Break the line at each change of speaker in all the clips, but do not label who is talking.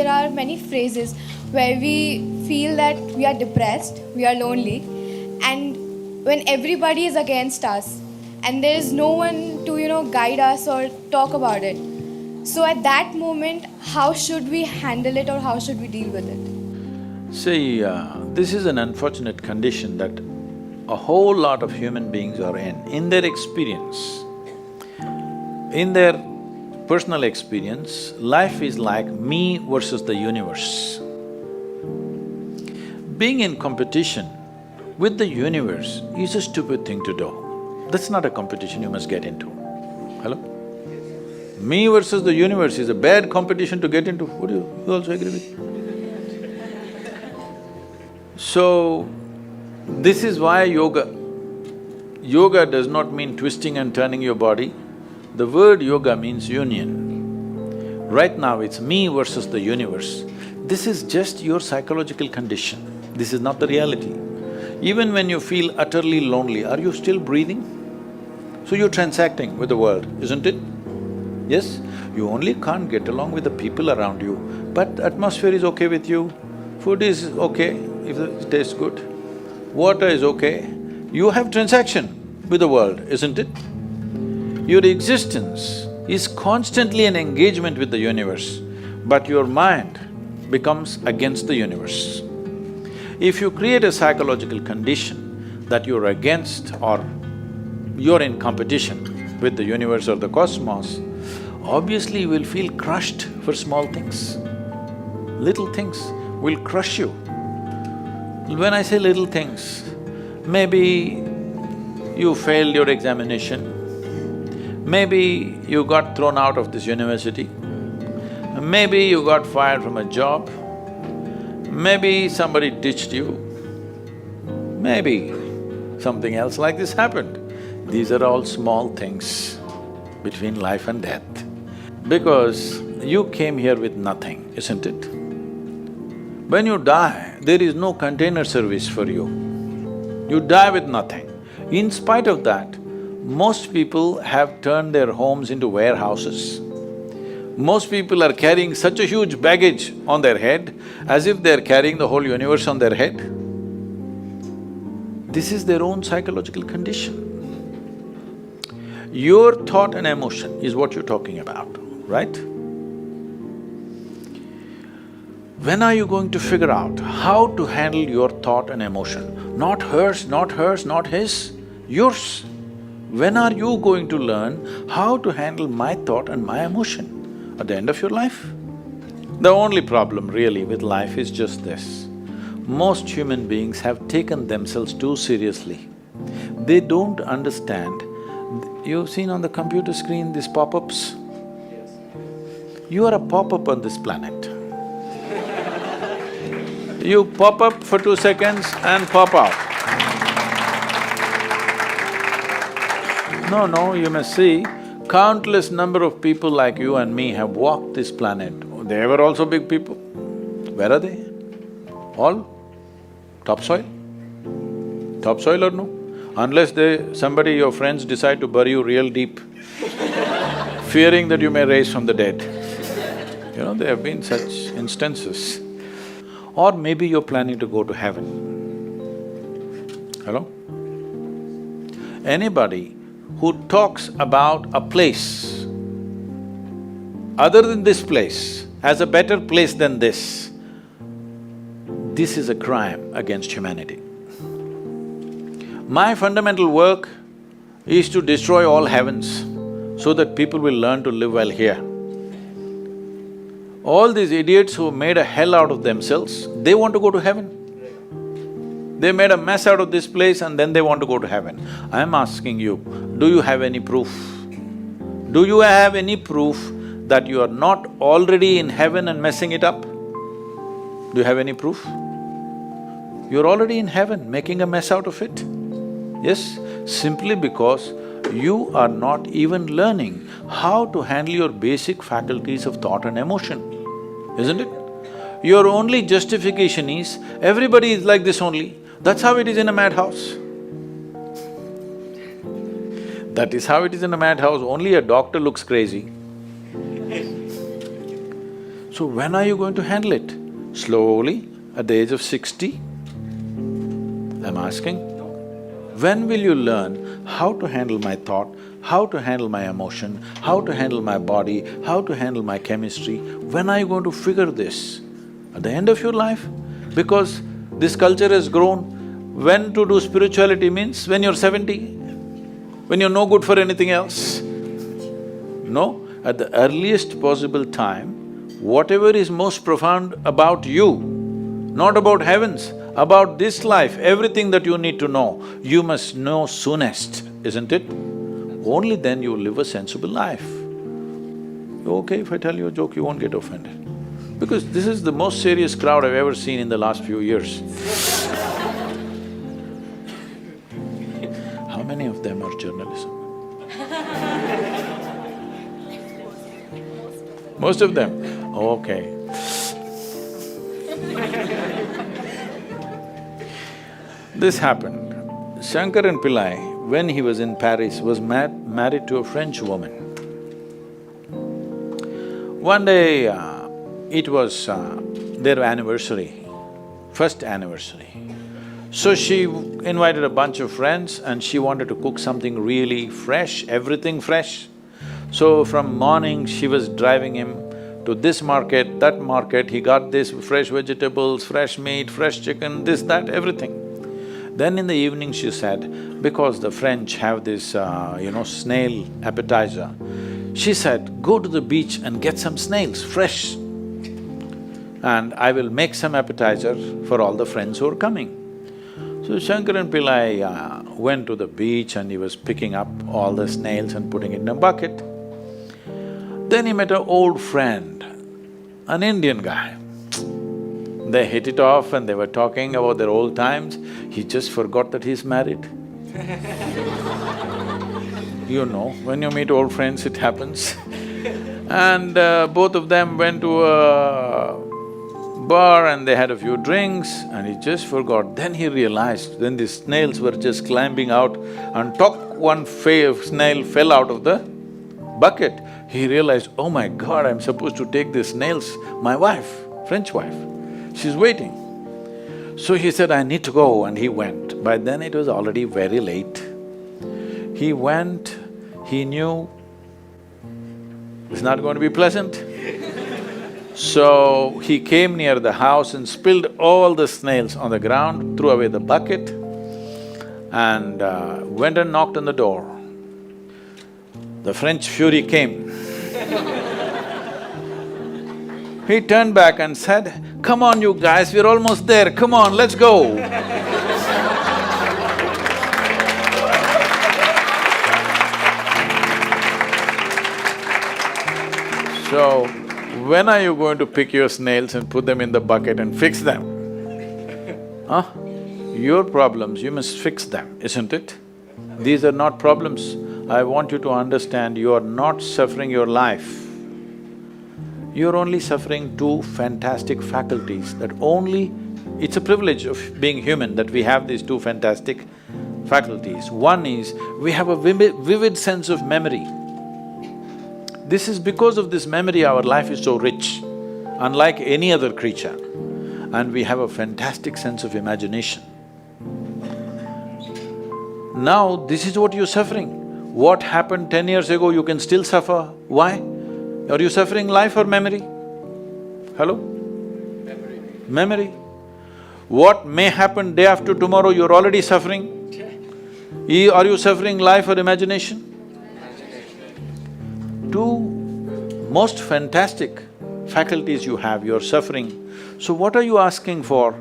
there are many phrases where we feel that we are depressed, we are lonely, and when everybody is against us and there is no one to, guide us or talk about it. So at that moment, how should we handle it or how should we deal with it?
See, this is an unfortunate condition that a whole lot of human beings are in their experience. In their personal experience, life is like me versus the universe. Being in competition with the universe is a stupid thing to do. That's not a competition you must get into. Hello? Me versus the universe is a bad competition to get into. Would you also agree with me? So, this is why yoga does not mean twisting and turning your body. The word yoga means union. Right now it's me versus the universe. This is just your psychological condition. This is not the reality. Even when you feel utterly lonely, are you still breathing? So you're transacting with the world, isn't it? Yes? You only can't get along with the people around you, but atmosphere is okay with you, food is okay if it tastes good, water is okay. You have transaction with the world, isn't it? Your existence is constantly an engagement with the universe, but your mind becomes against the universe. If you create a psychological condition that you're against or you're in competition with the universe or the cosmos, obviously you will feel crushed for small things. Little things will crush you. When I say little things, maybe you failed your examination, maybe you got thrown out of this university, maybe you got fired from a job, maybe somebody ditched you, maybe something else like this happened. These are all small things between life and death. Because you came here with nothing, isn't it? When you die, there is no container service for you. You die with nothing. In spite of that, most people have turned their homes into warehouses. Most people are carrying such a huge baggage on their head as if they're carrying the whole universe on their head. This is their own psychological condition. Your thought and emotion is what you're talking about, right? When are you going to figure out how to handle your thought and emotion? Not hers, not hers, not his, yours. When are you going to learn how to handle my thought and my emotion? At the end of your life? The only problem really with life is just this. Most human beings have taken themselves too seriously. They don't understand. You've seen on the computer screen these pop-ups? You are a pop-up on this planet. You pop up for 2 seconds and pop out. No, you must see, countless number of people like you and me have walked this planet. They were also big people. Where are they? All topsoil? Topsoil or no? Unless somebody, your friends decide to bury you real deep, fearing that you may rise from the dead. You know, there have been such instances. Or maybe you're planning to go to heaven. Hello? Anybody who talks about a place other than this place as a better place than this is a crime against humanity. My fundamental work is to destroy all heavens so that people will learn to live well here. All these idiots who made a hell out of themselves, they want to go to heaven. They made a mess out of this place and then they want to go to heaven. I'm asking you, do you have any proof? Do you have any proof that you are not already in heaven and messing it up? Do you have any proof? You're already in heaven, making a mess out of it. Yes, simply because you are not even learning how to handle your basic faculties of thought and emotion, isn't it? Your only justification is, everybody is like this only, that's how it is in a madhouse. That is how it is in a madhouse, only a doctor looks crazy. So when are you going to handle it? Slowly, at the age of 60? I'm asking. When will you learn how to handle my thought, how to handle my emotion, how to handle my body, how to handle my chemistry? When are you going to figure this? At the end of your life? Because this culture has grown, when to do spirituality means when you're 70, when you're no good for anything else. No, at the earliest possible time, whatever is most profound about you, not about heavens, about this life, everything that you need to know, you must know soonest, isn't it? Only then you live a sensible life. Okay, if I tell you a joke, you won't get offended. Because this is the most serious crowd I've ever seen in the last few years. How many of them are journalism? Most of them? Okay. This happened. Shankaran Pillai, when he was in Paris, was married to a French woman. One day, it was their anniversary, first anniversary. So she invited a bunch of friends and she wanted to cook something really fresh, everything fresh. So from morning, she was driving him to this market, that market, he got this fresh vegetables, fresh meat, fresh chicken, this, that, everything. Then in the evening she said, because the French have this, snail appetizer, she said, go to the beach and get some snails, fresh. And I will make some appetizer for all the friends who are coming. So Shankaran Pillai went to the beach and he was picking up all the snails and putting it in a bucket. Then he met an old friend, an Indian guy. They hit it off and they were talking about their old times. He just forgot that he's married. You know, when you meet old friends, it happens. And both of them went to a bar and they had a few drinks and he just forgot. Then he realized, then the snails were just climbing out and one snail fell out of the bucket. He realized, oh my God, I'm supposed to take these snails, my wife, French wife, she's waiting. So he said, I need to go, and he went. By then it was already very late. He went, he knew it's not going to be pleasant. So he came near the house and spilled all the snails on the ground, threw away the bucket and went and knocked on the door. The French fury came. He turned back and said, come on you guys, we're almost there, come on, let's go. So, when are you going to pick your snails and put them in the bucket and fix them? Huh? Your problems, you must fix them, isn't it? These are not problems. I want you to understand, you are not suffering your life. You're only suffering two fantastic faculties that only… It's a privilege of being human that we have these two fantastic faculties. One is, we have a vivid sense of memory. This is because of this memory our life is so rich, unlike any other creature. And we have a fantastic sense of imagination. Now, this is what you're suffering. What happened 10 years ago, you can still suffer. Why? Are you suffering life or memory? Hello? Memory. Memory. What may happen day after tomorrow, you're already suffering. Are you suffering life or imagination? Two most fantastic faculties you have, you're suffering. So what are you asking for?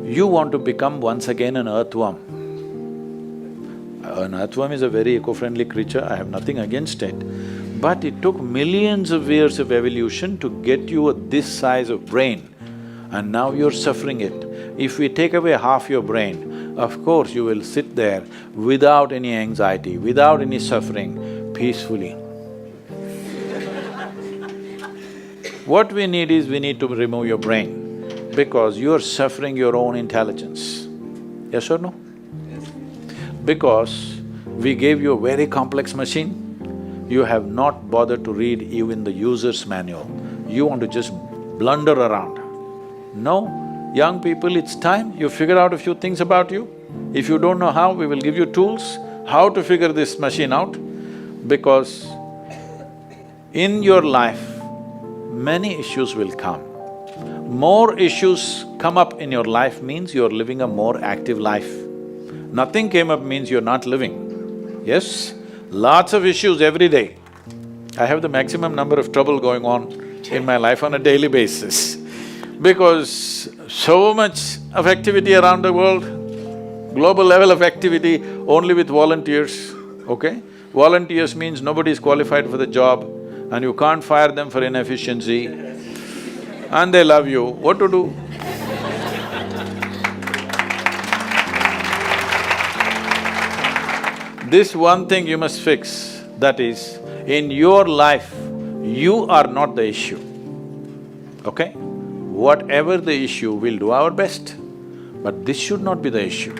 You want to become once again an earthworm. An earthworm is a very eco-friendly creature, I have nothing against it. But it took millions of years of evolution to get you this size of brain, and now you're suffering it. If we take away half your brain, of course you will sit there without any anxiety, without any suffering, peacefully. What we need is, we need to remove your brain, because you're suffering your own intelligence. Yes or no? Because we gave you a very complex machine, you have not bothered to read even the user's manual. You want to just blunder around. No, young people, it's time you figure out a few things about you. If you don't know how, we will give you tools how to figure this machine out, because in your life, many issues will come. More issues come up in your life means you're living a more active life. Nothing came up means you're not living. Yes, lots of issues every day. I have the maximum number of trouble going on in my life on a daily basis because so much of activity around the world, global level of activity only with volunteers, okay? Volunteers means nobody is qualified for the job and you can't fire them for inefficiency and they love you, what to do? This one thing you must fix, that is, in your life, you are not the issue, okay? Whatever the issue, we'll do our best, but this should not be the issue.